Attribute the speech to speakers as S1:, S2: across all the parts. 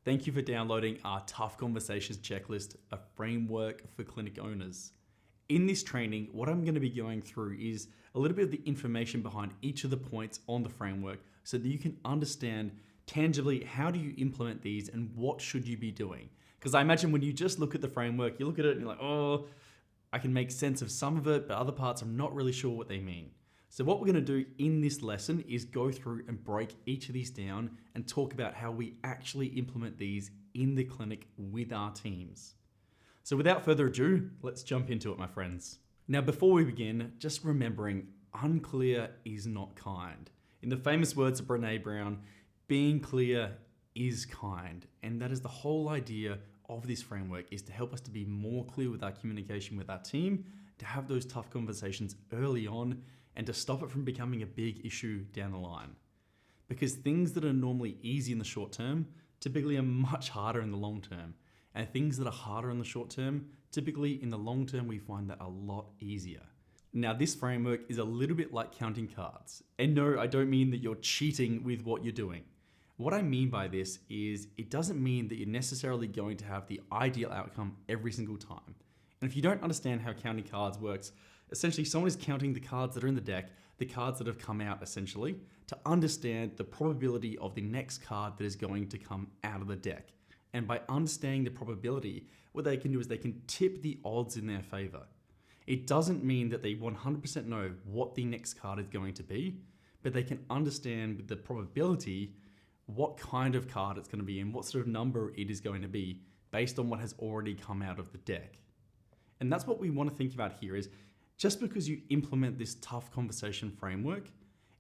S1: Thank you for downloading our Tough Conversations Checklist, a framework for clinic owners. In this training, what I'm going to be going through is a little bit of the information behind each of the points on the framework so that you can understand tangibly how do you implement these and what should you be doing. Because I imagine when you just look at the framework, you look at it and you're like, oh, I can make sense of some of it, but other parts I'm not really sure what they mean. So what we're going to do in this lesson is go through and break each of these down and talk about how we actually implement these in the clinic with our teams. So without further ado, let's jump into it, my friends. Now, before we begin, just remembering unclear is not kind. In the famous words of Brené Brown, being clear is kind. And that is the whole idea of this framework, is to help us to be more clear with our communication with our team, to have those tough conversations early on, and to stop it from becoming a big issue down the line. Because things that are normally easy in the short term typically are much harder in the long term. And things that are harder in the short term, typically in the long term, we find that a lot easier. Now, this framework is a little bit like counting cards. And no, I don't mean that you're cheating with what you're doing. What I mean by this is it doesn't mean that you're necessarily going to have the ideal outcome every single time. And if you don't understand how counting cards works, essentially someone is counting the cards that are in the deck, the cards that have come out essentially, to understand the probability of the next card that is going to come out of the deck. And by understanding the probability, what they can do is they can tip the odds in their favor. It doesn't mean that they 100% know what the next card is going to be, but they can understand with the probability what kind of card it's going to be and what sort of number it is going to be based on what has already come out of the deck. And that's what we want to think about here is, just because you implement this tough conversation framework,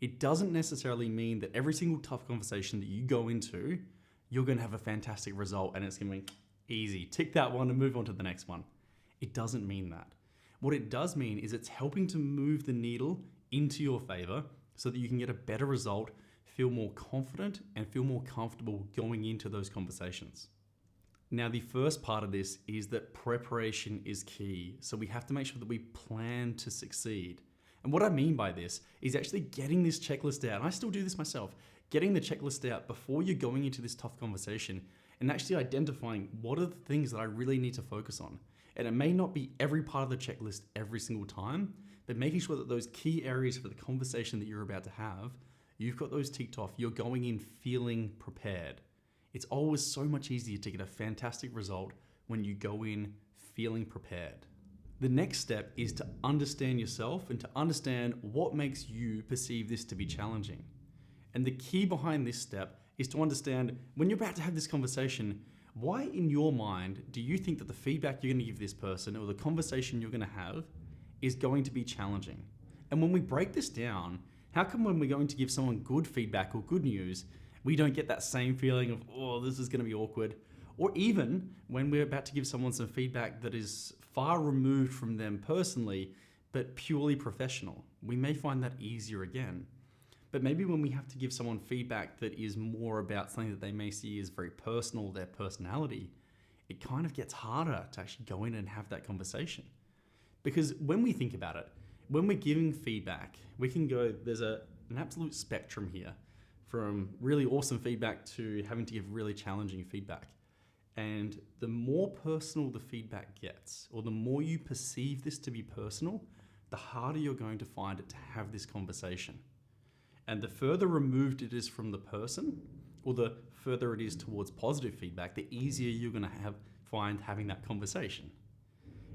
S1: it doesn't necessarily mean that every single tough conversation that you go into, you're going to have a fantastic result and it's going to be easy. Tick that one and move on to the next one. It doesn't mean that. What it does mean is it's helping to move the needle into your favor so that you can get a better result, feel more confident, and feel more comfortable going into those conversations. Now, the first part of this is that preparation is key. So we have to make sure that we plan to succeed. And what I mean by this is actually getting this checklist out. And I still do this myself. Getting the checklist out before you're going into this tough conversation and actually identifying what are the things that I really need to focus on. And it may not be every part of the checklist every single time, but making sure that those key areas for the conversation that you're about to have, you've got those ticked off. You're going in feeling prepared. It's always so much easier to get a fantastic result when you go in feeling prepared. The next step is to understand yourself and to understand what makes you perceive this to be challenging. And the key behind this step is to understand when you're about to have this conversation, why in your mind do you think that the feedback you're going to give this person or the conversation you're going to have is going to be challenging? And when we break this down, how come when we're going to give someone good feedback or good news, we don't get that same feeling of, oh, this is going to be awkward? Or even when we're about to give someone some feedback that is far removed from them personally, but purely professional, we may find that easier again. But maybe when we have to give someone feedback that is more about something that they may see as very personal, their personality, it kind of gets harder to actually go in and have that conversation. Because when we think about it, when we're giving feedback, we can go, there's an absolute spectrum here, from really awesome feedback to having to give really challenging feedback. And the more personal the feedback gets, or the more you perceive this to be personal, the harder you're going to find it to have this conversation. And the further removed it is from the person, or the further it is towards positive feedback, the easier you're going to find having that conversation.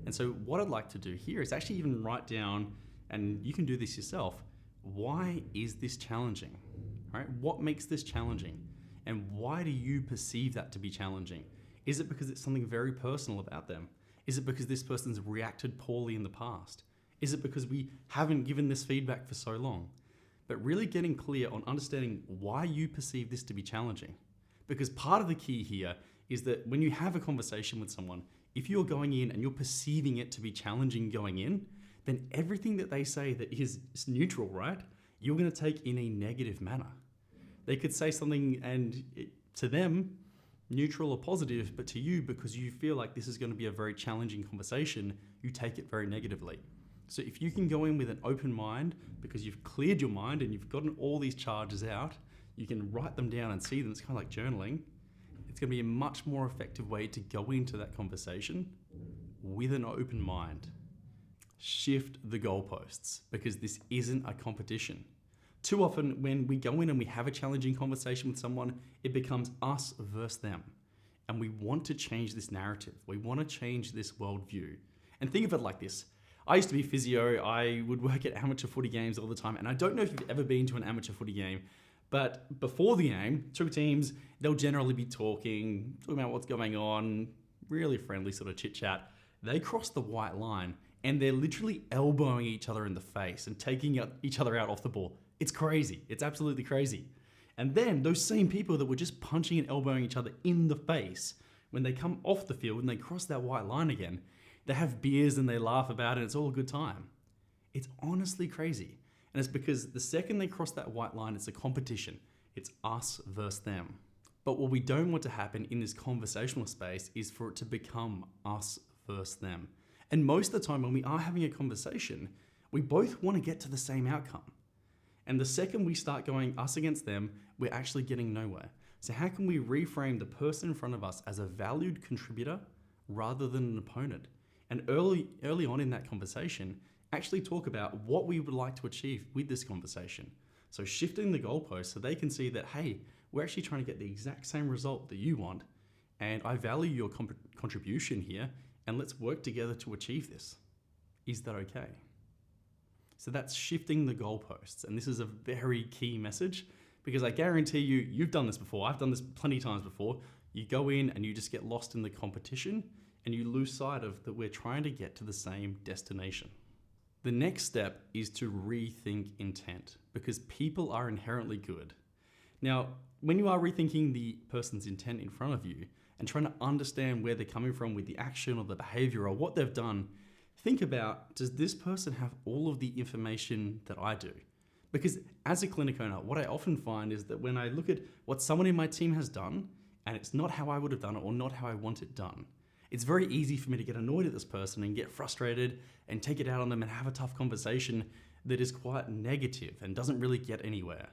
S1: And so what I'd like to do here is actually even write down, and you can do this yourself, why is this challenging? Right? What makes this challenging? And why do you perceive that to be challenging? Is it because it's something very personal about them? Is it because this person's reacted poorly in the past? Is it because we haven't given this feedback for so long? But really getting clear on understanding why you perceive this to be challenging. Because part of the key here is that when you have a conversation with someone, if you're going in and you're perceiving it to be challenging going in, then everything that they say that is neutral, right? You're going to take in a negative manner. They could say something and to them, neutral or positive, but to you, because you feel like this is going to be a very challenging conversation, you take it very negatively. So if you can go in with an open mind, because you've cleared your mind and you've gotten all these charges out, you can write them down and see them. It's kind of like journaling. It's going to be a much more effective way to go into that conversation with an open mind. Shift the goalposts, because this isn't a competition. Too often when we go in and we have a challenging conversation with someone, it becomes us versus them. And we want to change this narrative. We want to change this worldview. And think of it like this. I used to be physio. I would work at amateur footy games all the time. And I don't know if you've ever been to an amateur footy game, but before the game, two teams, they'll generally be talking about what's going on, really friendly sort of chit chat. They cross the white line and they're literally elbowing each other in the face and taking each other out off the ball. It's crazy. It's absolutely crazy. And then those same people that were just punching and elbowing each other in the face, when they come off the field and they cross that white line again, they have beers and they laugh about it and it's all a good time. It's honestly crazy. And it's because the second they cross that white line, it's a competition. It's us versus them. But what we don't want to happen in this conversational space is for it to become us versus them. And most of the time when we are having a conversation, we both want to get to the same outcome. And the second we start going us against them, we're actually getting nowhere. So how can we reframe the person in front of us as a valued contributor rather than an opponent? And early on in that conversation, actually talk about what we would like to achieve with this conversation. So shifting the goalpost so they can see that, hey, we're actually trying to get the exact same result that you want, and I value your contribution here, and let's work together to achieve this. Is that okay? So that's shifting the goalposts, and this is a very key message, because I guarantee you, you've done this before. I've done this plenty of times before. You go in and you just get lost in the competition, and you lose sight of that we're trying to get to the same destination. The next step is to rethink intent, because people are inherently good. Now, when you are rethinking the person's intent in front of you and trying to understand where they're coming from with the action or the behavior or what they've done, think about, does this person have all of the information that I do? Because as a clinic owner, what I often find is that when I look at what someone in my team has done, and it's not how I would have done it or not how I want it done, it's very easy for me to get annoyed at this person and get frustrated and take it out on them and have a tough conversation that is quite negative and doesn't really get anywhere.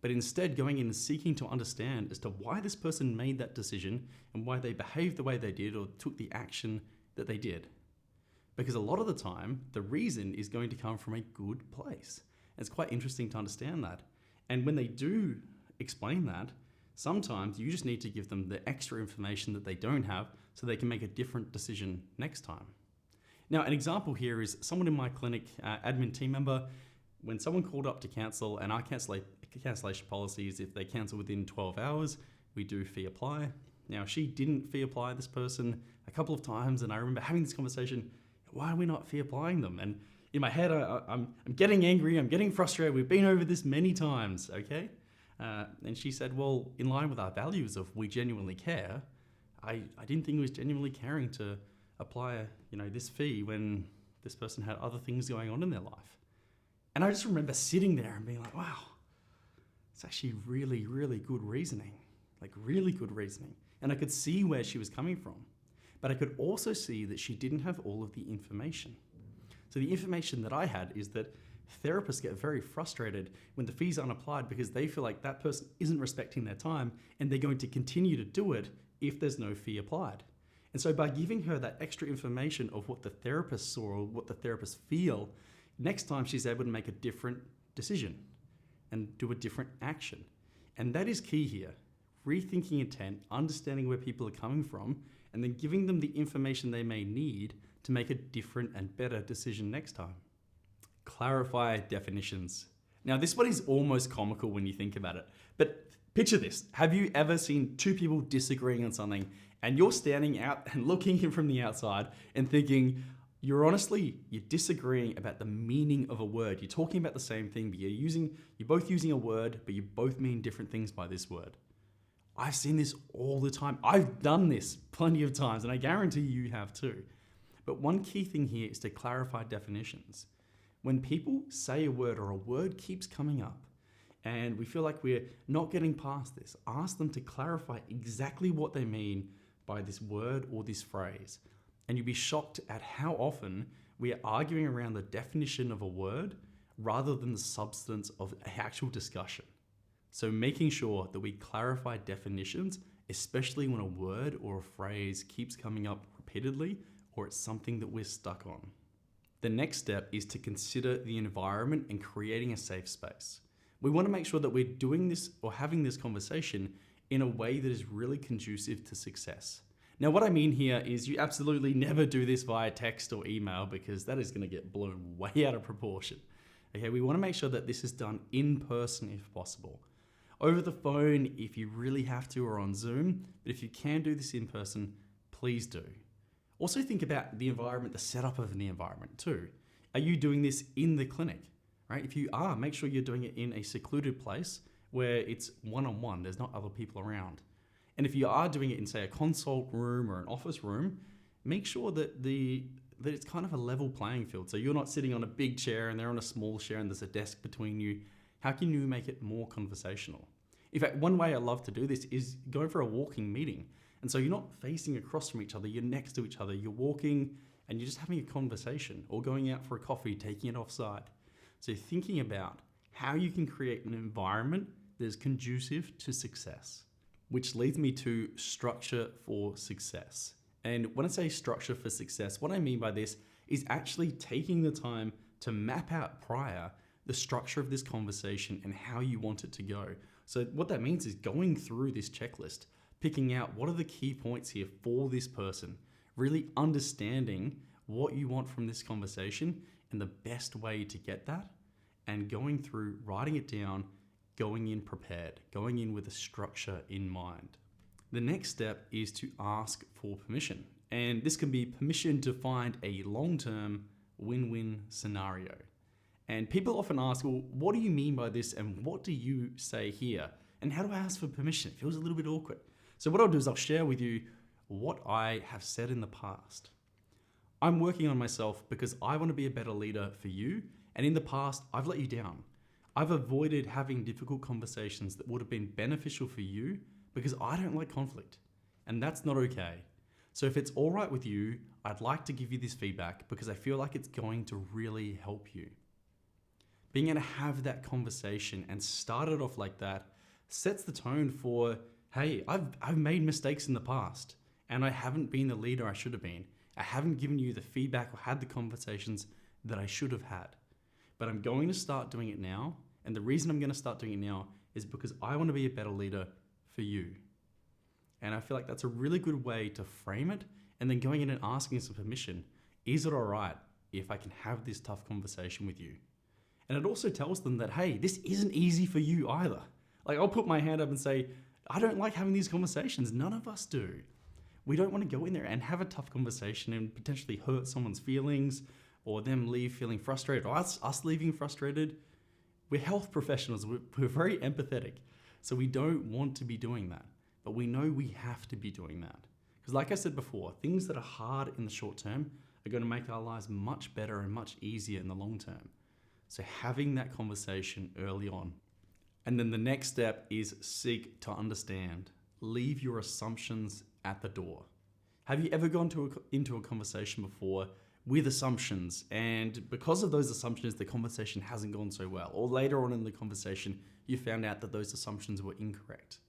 S1: But instead going in and seeking to understand as to why this person made that decision and why they behaved the way they did or took the action that they did. Because a lot of the time, the reason is going to come from a good place. And it's quite interesting to understand that. And when they do explain that, sometimes you just need to give them the extra information that they don't have so they can make a different decision next time. Now, an example here is someone in my clinic, admin team member, when someone called up to cancel, and our cancellation policies, if they cancel within 12 hours, we do fee apply. Now, she didn't fee apply this person a couple of times, and I remember having this conversation, why are we not fee applying them? And in my head, I'm getting angry, I'm getting frustrated, we've been over this many times, okay? And she said, well, in line with our values of we genuinely care, I didn't think it was genuinely caring to apply this fee when this person had other things going on in their life. And I just remember sitting there and being like, wow, it's actually really, really good reasoning, like really good reasoning. And I could see where she was coming from, but I could also see that she didn't have all of the information. So the information that I had is that therapists get very frustrated when the fees aren't applied because they feel like that person isn't respecting their time and they're going to continue to do it if there's no fee applied. And so by giving her that extra information of what the therapist saw or what the therapists feel, next time she's able to make a different decision and do a different action. And that is key here. Rethinking intent, understanding where people are coming from, and then giving them the information they may need to make a different and better decision next time. Clarify definitions. Now, this one is almost comical when you think about it, but picture this. Have you ever seen two people disagreeing on something and you're standing out and looking in from the outside and thinking, you're disagreeing about the meaning of a word. You're talking about the same thing, but you're both using a word, but you both mean different things by this word. I've seen this all the time. I've done this plenty of times, and I guarantee you have too. But one key thing here is to clarify definitions. When people say a word or a word keeps coming up and we feel like we're not getting past this, ask them to clarify exactly what they mean by this word or this phrase. And you'll be shocked at how often we are arguing around the definition of a word rather than the substance of an actual discussion. So making sure that we clarify definitions especially when a word or a phrase keeps coming up repeatedly or it's something that we're stuck on. The next step is to consider the environment and creating a safe space. We want to make sure that we're doing this or having this conversation in a way that is really conducive to success. Now, what I mean here is you absolutely never do this via text or email because that is going to get blown way out of proportion. Okay, we want to make sure that this is done in person if possible. Over the phone, if you really have to, or on Zoom, but if you can do this in person, please do. Also think about the environment, the setup of the environment too. Are you doing this in the clinic, right? If you are, make sure you're doing it in a secluded place where it's one-on-one, there's not other people around. And if you are doing it in, say, a consult room or an office room, make sure that it's kind of a level playing field. So you're not sitting on a big chair and they're on a small chair and there's a desk between you. How can you make it more conversational? In fact, one way I love to do this is go for a walking meeting. And so you're not facing across from each other, you're next to each other, you're walking and you're just having a conversation or going out for a coffee, taking it offside. So thinking about how you can create an environment that is conducive to success, which leads me to structure for success. And when I say structure for success, what I mean by this is actually taking the time to map out prior the structure of this conversation and how you want it to go. So what that means is going through this checklist, picking out what are the key points here for this person, really understanding what you want from this conversation and the best way to get that, and going through, writing it down, going in prepared, going in with a structure in mind. The next step is to ask for permission. And this can be permission to find a long-term win-win scenario. And people often ask, well, what do you mean by this? And what do you say here? And how do I ask for permission? It feels a little bit awkward. So what I'll do is I'll share with you what I have said in the past. I'm working on myself because I want to be a better leader for you. And in the past, I've let you down. I've avoided having difficult conversations that would have been beneficial for you because I don't like conflict. And that's not okay. So if it's all right with you, I'd like to give you this feedback because I feel like it's going to really help you. Being able to have that conversation and start it off like that sets the tone for, hey, I've made mistakes in the past and I haven't been the leader I should have been. I haven't given you the feedback or had the conversations that I should have had. But I'm going to start doing it now. And the reason I'm going to start doing it now is because I want to be a better leader for you. And I feel like that's a really good way to frame it. And then going in and asking some permission. Is it all right if I can have this tough conversation with you? And it also tells them that, hey, this isn't easy for you either. Like I'll put my hand up and say, I don't like having these conversations. None of us do. We don't want to go in there and have a tough conversation and potentially hurt someone's feelings or them leave feeling frustrated or us leaving frustrated. We're health professionals. We're very empathetic. So we don't want to be doing that. But we know we have to be doing that. Because like I said before, things that are hard in the short term are going to make our lives much better and much easier in the long term. So having that conversation early on. And then the next step is seek to understand. Leave your assumptions at the door. Have you ever gone into a conversation before with assumptions, and because of those assumptions, the conversation hasn't gone so well, or later on in the conversation, you found out that those assumptions were incorrect?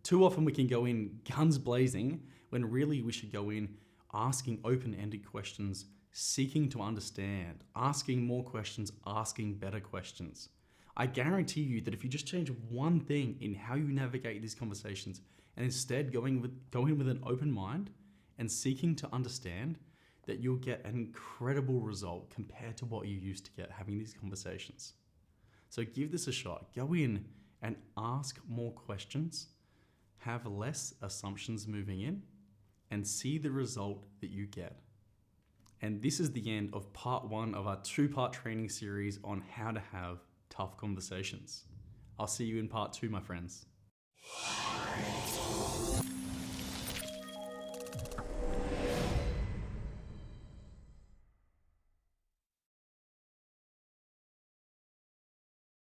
S1: Too often we can go in guns blazing when really we should go in asking open-ended questions, seeking to understand, asking more questions, asking better questions. I guarantee you that if you just change one thing in how you navigate these conversations and instead go in with an open mind and seeking to understand, that you'll get an incredible result compared to what you used to get having these conversations. So give this a shot. Go in and ask more questions, have less assumptions moving in, and see the result that you get. And this is the end of part 1 of our 2-part training series on how to have tough conversations. I'll see you in part 2, my friends.